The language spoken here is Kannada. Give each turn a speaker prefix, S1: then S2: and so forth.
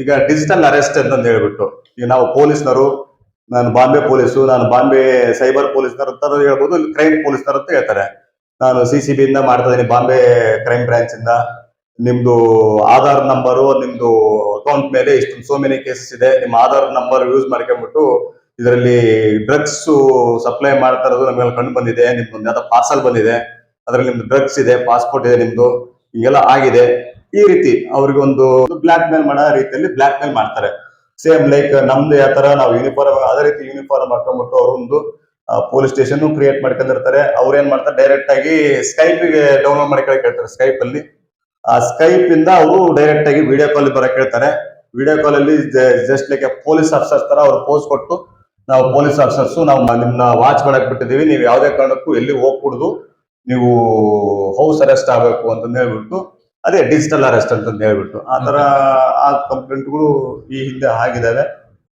S1: ಈಗ ಡಿಜಿಟಲ್ ಅರೆಸ್ಟ್ ಅಂತಂದು ಹೇಳ್ಬಿಟ್ಟು ಈಗ ನಾವು ಪೊಲೀಸ್ನರು, ನಾನು ಬಾಂಬೆ ಪೊಲೀಸು, ನಾನು ಬಾಂಬೆ ಸೈಬರ್ ಪೊಲೀಸ್ನರ್ ಅಂತ ಹೇಳ್ಬೋದು, ಇಲ್ಲಿ ಕ್ರೈಮ್ ಪೊಲೀಸ್ನರ್ ಅಂತ ಹೇಳ್ತಾರೆ. ನಾನು CCB ಇಂದ ಮಾಡ್ತಾ ಇದೀನಿ, ಬಾಂಬೆ ಕ್ರೈಮ್ ಬ್ರಾಂಚ್ ಇಂದ. ನಿಮ್ದು ಆಧಾರ್ ನಂಬರು, ನಿಮ್ದು ಅಕೌಂಟ್ ಮೇಲೆ ಇಷ್ಟು ಸೋ ಮೆನಿ ಕೇಸಸ್ ಇದೆ, ನಿಮ್ಮ ಆಧಾರ್ ನಂಬರ್ ಯೂಸ್ ಮಾಡ್ಕೊಂಡ್ಬಿಟ್ಟು ಇದರಲ್ಲಿ ಡ್ರಗ್ಸ್ ಸಪ್ಲೈ ಮಾಡ್ತಾ ಇರೋದು ನಮ್ಗೆ ಕಂಡು ಬಂದಿದೆ, ನಿಮ್ದೊಂದು ಯಾವ್ದೋ ಪಾರ್ಸಲ್ ಬಂದಿದೆ, ಅದ್ರಲ್ಲಿ ನಿಮ್ದು ಡ್ರಗ್ಸ್ ಇದೆ, ಪಾಸ್ಪೋರ್ಟ್ ಇದೆ ನಿಮ್ದು, ಈಗೆಲ್ಲ ಆಗಿದೆ. ಈ ರೀತಿ ಅವ್ರಿಗೊಂದು ಬ್ಲಾಕ್ ಮೇಲ್ ಮಾಡೋ ರೀತಿಯಲ್ಲಿ ಬ್ಲಾಕ್ ಮೇಲ್ ಮಾಡ್ತಾರೆ. ಸೇಮ್ ಲೈಕ್ ನಮ್ದು ಯಾವ ತರ ನಾವು ಯೂನಿಫಾರ್ಮ್, ಅದೇ ರೀತಿ ಯೂನಿಫಾರ್ಮ್ ಹಾಕೊಂಡ್ಬಿಟ್ಟು ಅವರೊಂದು ಪೊಲೀಸ್ ಸ್ಟೇಷನ್ ಕ್ರಿಯೇಟ್ ಮಾಡ್ಕೊಂಡಿರ್ತಾರೆ. ಅವ್ರು ಏನ್ ಮಾಡ್ತಾರೆ, ಡೈರೆಕ್ಟ್ ಆಗಿ ಸ್ಕೈಪ್ ಗೆ ಡೌನ್ಲೋಡ್ ಮಾಡಿ ಕೇಳ್ತಾರೆ. ಸ್ಕೈಪ್ ಅಲ್ಲಿ, ಆ ಸ್ಕೈಪ್ ಇಂದ ಅವರು ಡೈರೆಕ್ಟ್ ಆಗಿ ವಿಡಿಯೋ ಕಾಲ್ ಬರಕ್ ಹೇಳ್ತಾರೆ. ವಿಡಿಯೋ ಕಾಲ್ ಅಲ್ಲಿ ಜಸ್ಟ್ ಲೈಕ್ ಪೊಲೀಸ್ ಆಫೀಸರ್ಸ್ ತರ ಅವ್ರು ಪೋಸ್ ಕೊಟ್ಟು, ನಾವು ಪೊಲೀಸ್ ಆಫೀಸರ್ಸ್, ನಾವು ನಿಮ್ನ ವಾಚ್ ಮಾಡಕ್ ಬಿಟ್ಟಿದೀವಿ, ನೀವು ಯಾವ್ದೇ ಕಾರಣಕ್ಕೂ ಎಲ್ಲಿ ಹೋಗ್ಬಿಡುದು, ನೀವು ಹೌಸ್ ಅರೆಸ್ಟ್ ಆಗ್ಬೇಕು ಅಂತಂದು ಹೇಳ್ಬಿಟ್ಟು, ಅದೇ ಡಿಜಿಟಲ್ ಅರೆಸ್ಟ್ ಅಂತಂದು ಹೇಳ್ಬಿಟ್ಟು ಆ ತರ ಆ ಕಂಪ್ಲೇಂಟ್ಗಳು ಈ ಹಿಂದೆ ಆಗಿದಾವೆ.